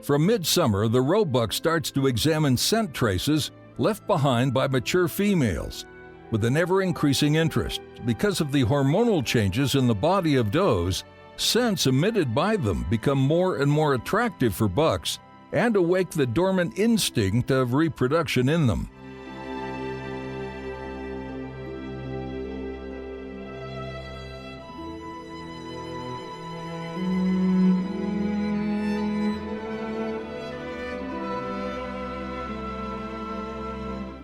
From midsummer, the Roebuck starts to examine scent traces left behind by mature females, with an ever-increasing interest. Because of the hormonal changes in the body of does, scents emitted by them become more and more attractive for bucks and awake the dormant instinct of reproduction in them.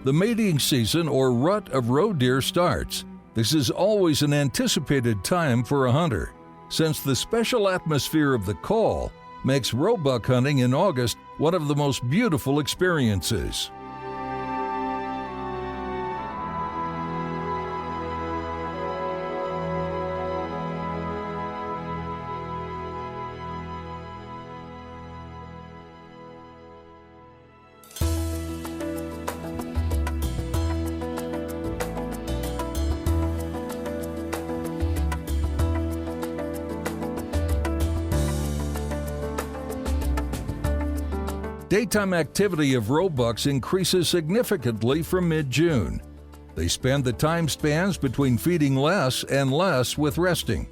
The mating season or rut of roe deer starts. This is always an anticipated time for a hunter, since the special atmosphere of the call makes roebuck hunting in August one of the most beautiful experiences. Daytime activity of roebucks increases significantly from mid-June. They spend the time spans between feeding less and less with resting.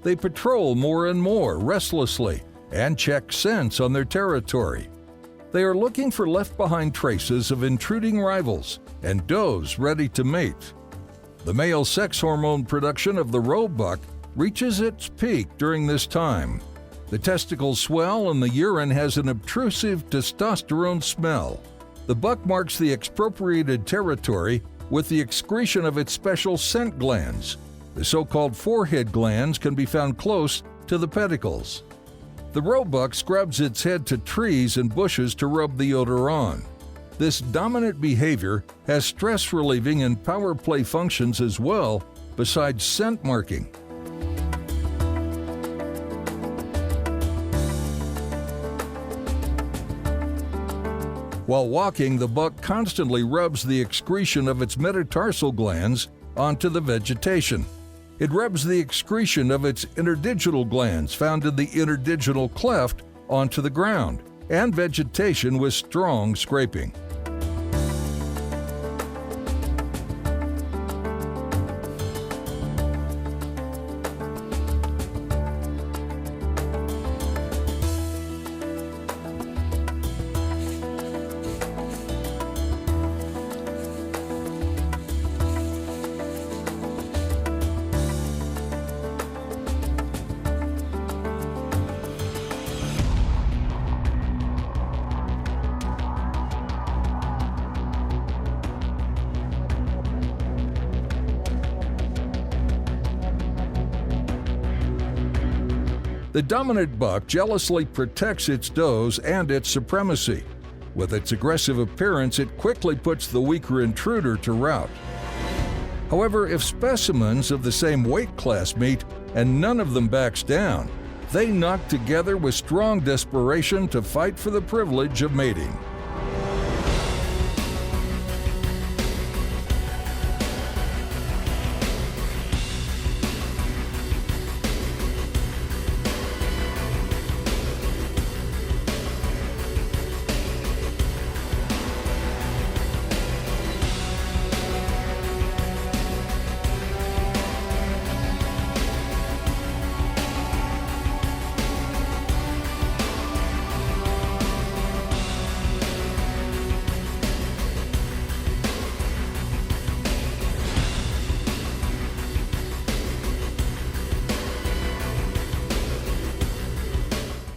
They patrol more and more restlessly and check scents on their territory. They are looking for left-behind traces of intruding rivals and does ready to mate. The male sex hormone production of the roebuck reaches its peak during this time. The testicles swell and the urine has an obtrusive testosterone smell. The buck marks the expropriated territory with the excretion of its special scent glands. The so-called forehead glands can be found close to the pedicles. The roebuck scrubs its head to trees and bushes to rub the odor on. This dominant behavior has stress-relieving and power play functions as well, besides scent marking. While walking, the buck constantly rubs the excretion of its metatarsal glands onto the vegetation. It rubs the excretion of its interdigital glands found in the interdigital cleft onto the ground and vegetation with strong scraping. The dominant buck jealously protects its does and its supremacy. With its aggressive appearance, it quickly puts the weaker intruder to rout. However, if specimens of the same weight class meet and none of them backs down, they knock together with strong desperation to fight for the privilege of mating.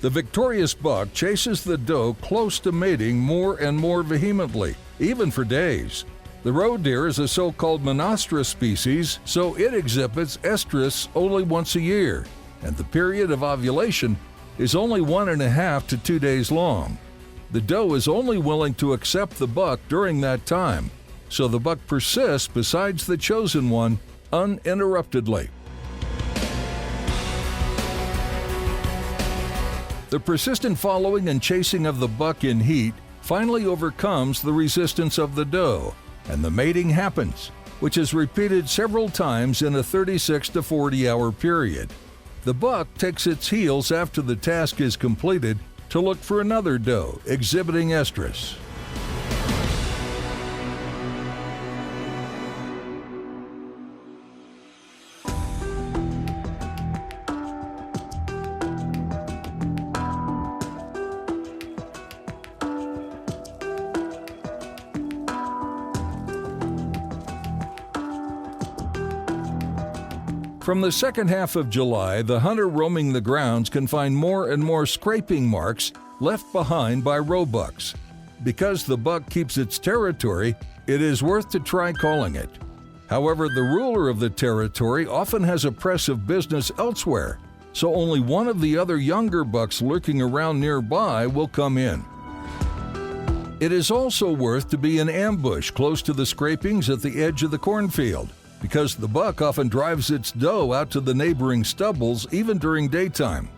The victorious buck chases the doe close to mating more and more vehemently, even for days. The roe deer is a so-called monostrous species, so it exhibits estrus only once a year, and the period of ovulation is only 1.5 to 2 days long. The doe is only willing to accept the buck during that time, so the buck persists beside the chosen one uninterruptedly. The persistent following and chasing of the buck in heat finally overcomes the resistance of the doe, and the mating happens, which is repeated several times in a 36 to 40 hour period. The buck takes its heels after the task is completed to look for another doe exhibiting estrus. From the second half of July, the hunter roaming the grounds can find more and more scraping marks left behind by roebucks. Because the buck keeps its territory, it is worth to try calling it. However, the ruler of the territory often has a press of business elsewhere, so only one of the other younger bucks lurking around nearby will come in. It is also worth to be in ambush close to the scrapings at the edge of the cornfield, because the buck often drives its doe out to the neighboring stubbles even during daytime.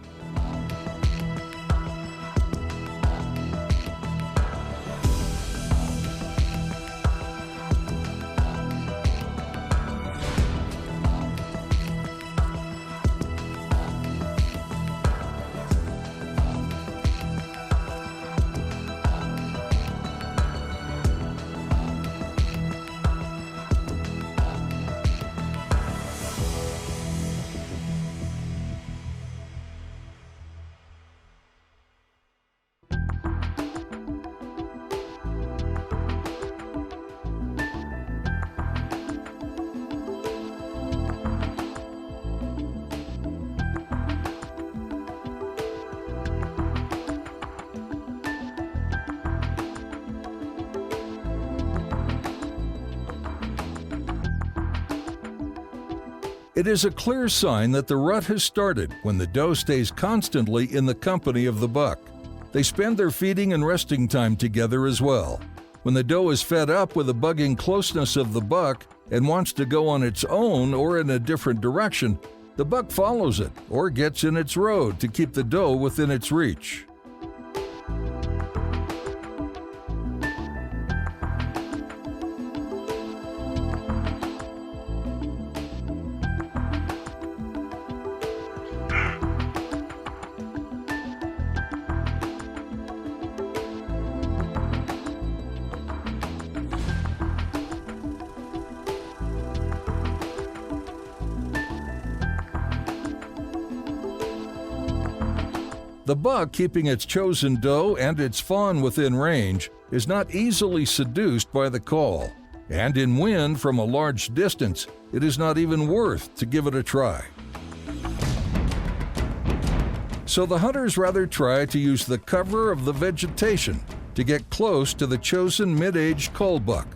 It is a clear sign that the rut has started when the doe stays constantly in the company of the buck. They spend their feeding and resting time together as well. When the doe is fed up with the bugging closeness of the buck and wants to go on its own or in a different direction, the buck follows it or gets in its road to keep the doe within its reach. The buck, keeping its chosen doe and its fawn within range, is not easily seduced by the call, and in wind from a large distance, it is not even worth to give it a try. So the hunters rather try to use the cover of the vegetation to get close to the chosen mid-aged cull buck.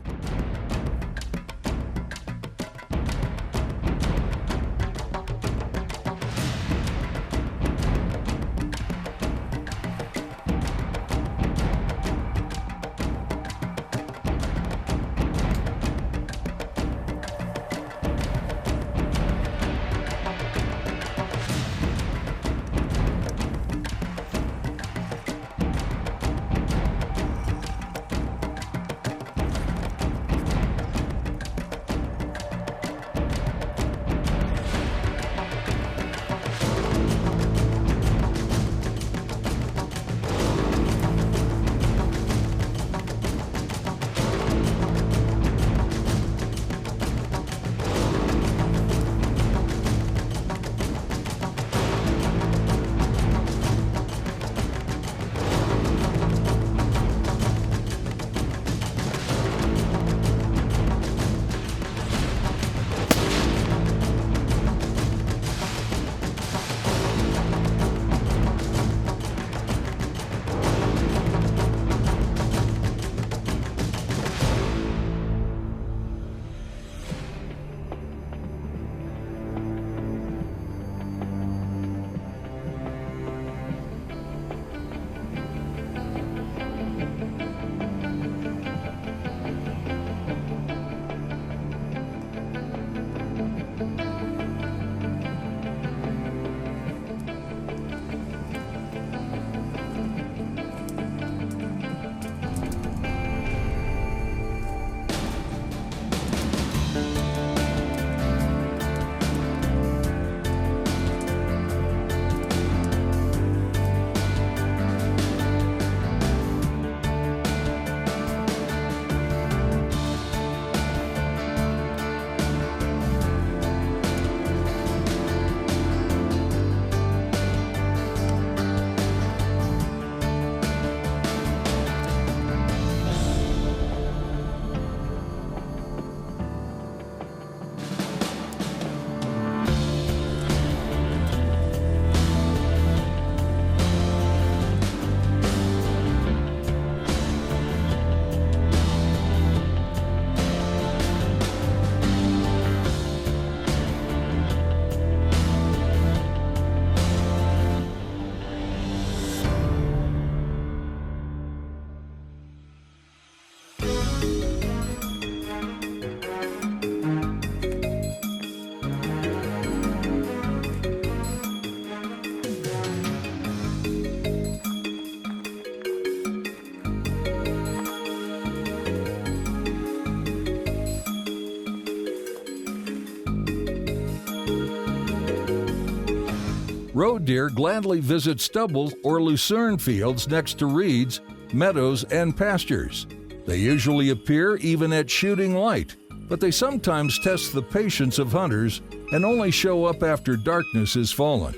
Roe deer gladly visit stubble or lucerne fields next to reeds, meadows, and pastures. They usually appear even at shooting light, but they sometimes test the patience of hunters and only show up after darkness has fallen.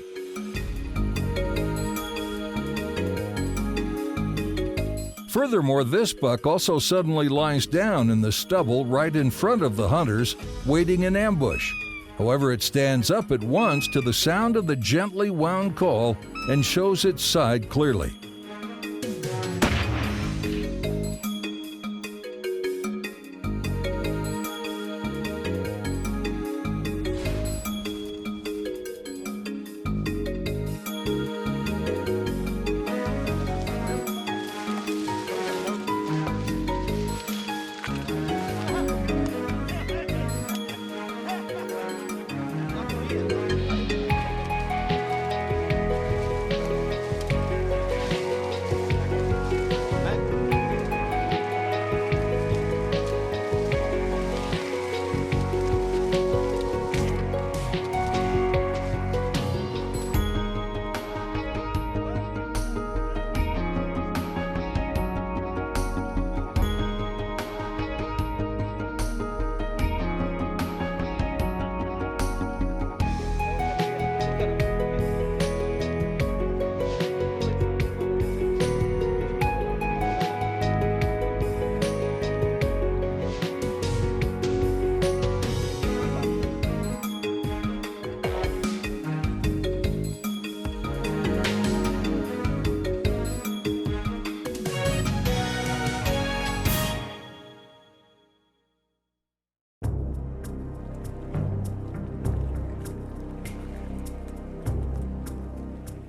Furthermore, this buck also suddenly lies down in the stubble right in front of the hunters, waiting in ambush. However, it stands up at once to the sound of the gently wound call and shows its side clearly.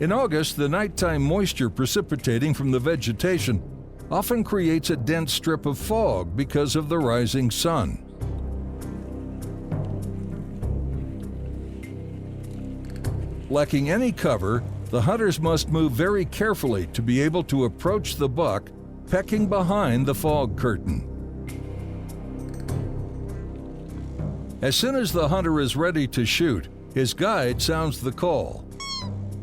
In August, the nighttime moisture precipitating from the vegetation often creates a dense strip of fog because of the rising sun. Lacking any cover, the hunters must move very carefully to be able to approach the buck, pecking behind the fog curtain. As soon as the hunter is ready to shoot, his guide sounds the call.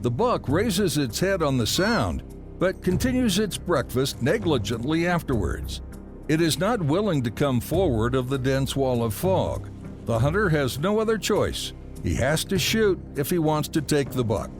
The buck raises its head on the sound, but continues its breakfast negligently afterwards. It is not willing to come forward of the dense wall of fog. The hunter has no other choice. He has to shoot if he wants to take the buck.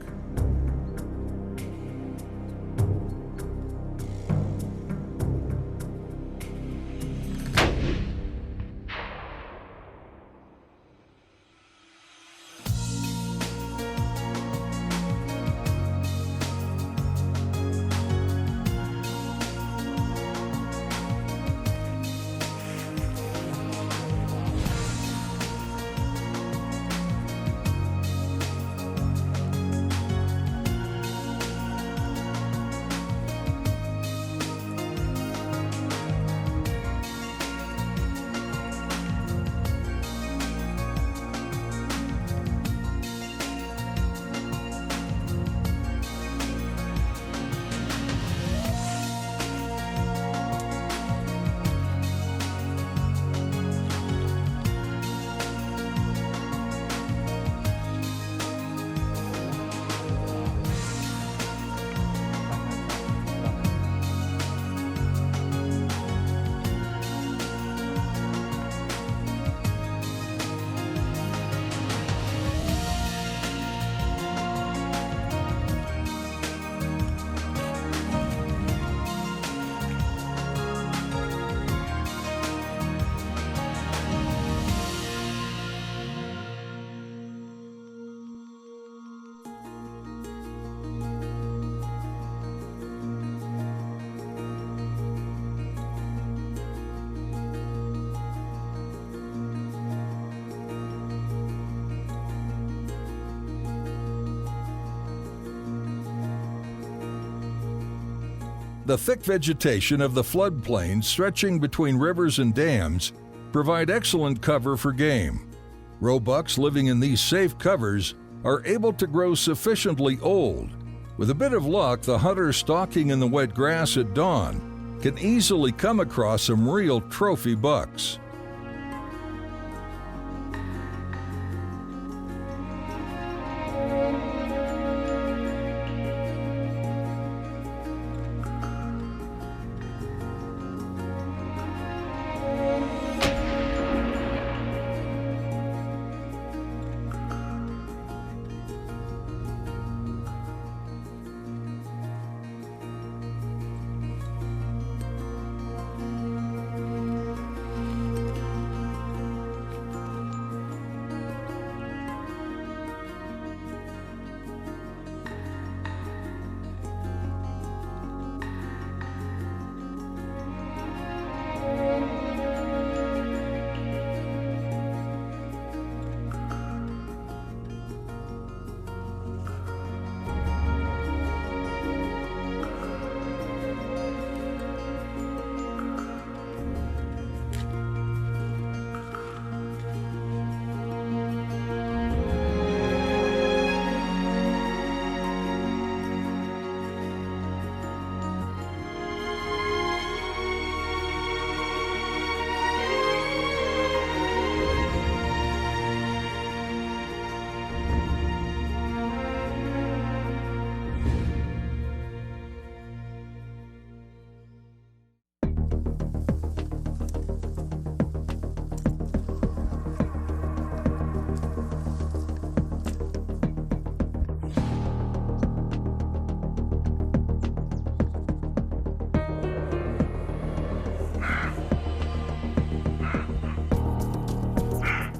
The thick vegetation of the floodplains stretching between rivers and dams provide excellent cover for game. Roebucks living in these safe covers are able to grow sufficiently old. With a bit of luck, the hunter stalking in the wet grass at dawn can easily come across some real trophy bucks.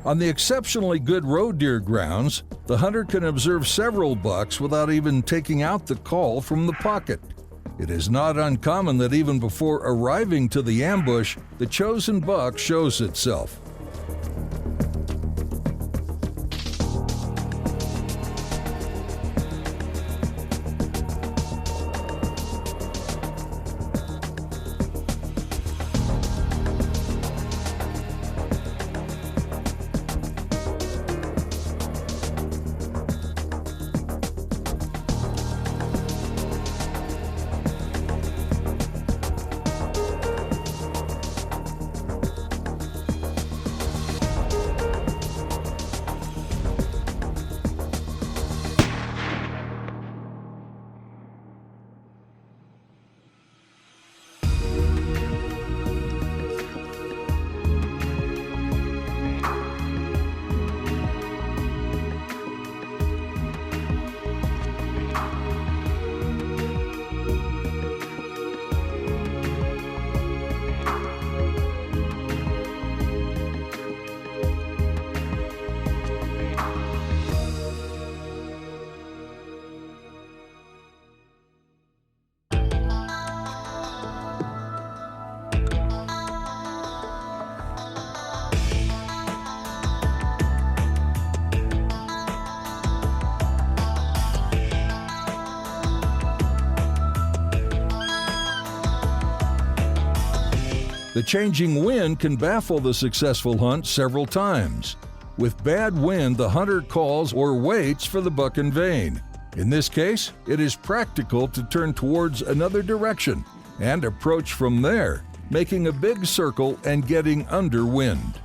On the exceptionally good roe deer grounds, the hunter can observe several bucks without even taking out the call from the pocket. It is not uncommon that even before arriving to the ambush, the chosen buck shows itself. The changing wind can baffle the successful hunt several times. With bad wind, the hunter calls or waits for the buck in vain. In this case, it is practical to turn towards another direction and approach from there, making a big circle and getting under wind.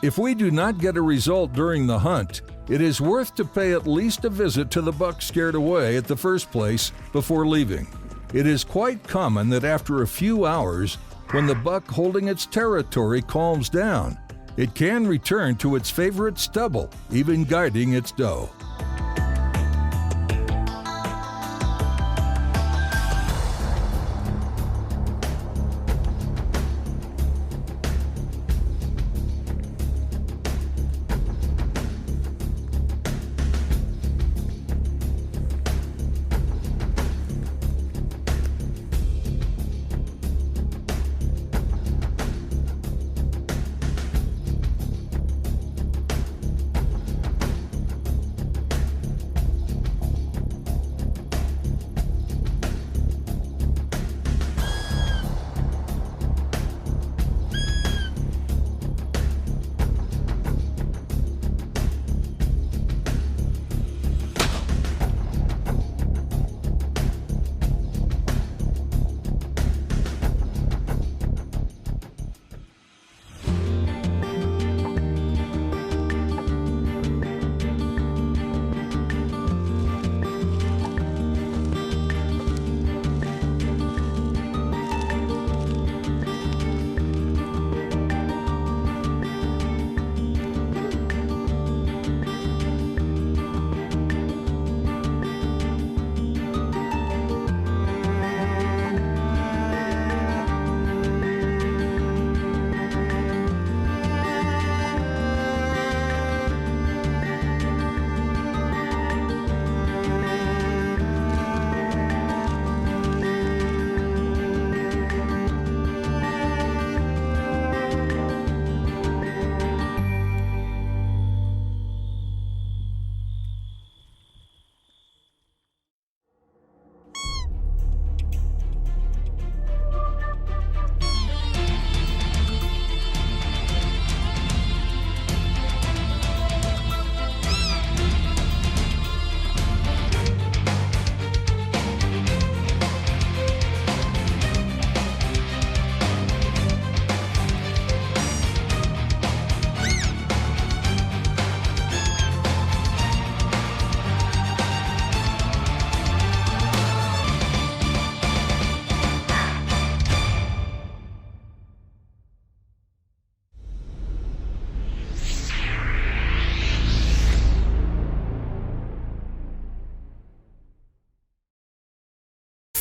If we do not get a result during the hunt, it is worth to pay at least a visit to the buck scared away at the first place before leaving. It is quite common that after a few hours, when the buck holding its territory calms down, it can return to its favorite stubble, even guiding its doe.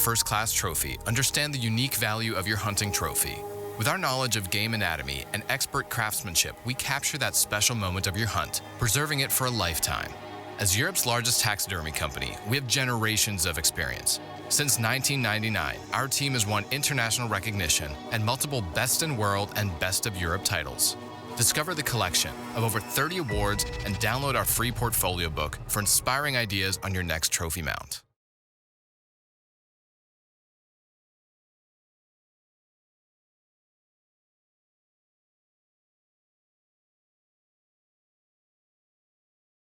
first-class trophy, understand the unique value of your hunting trophy. With our knowledge of game anatomy and expert craftsmanship, we capture that special moment of your hunt, preserving it for a lifetime. As Europe's largest taxidermy company, we have generations of experience. Since 1999, our team has won international recognition and multiple Best in World and Best of Europe titles. Discover the collection of over 30 awards and download our free portfolio book for inspiring ideas on your next trophy mount.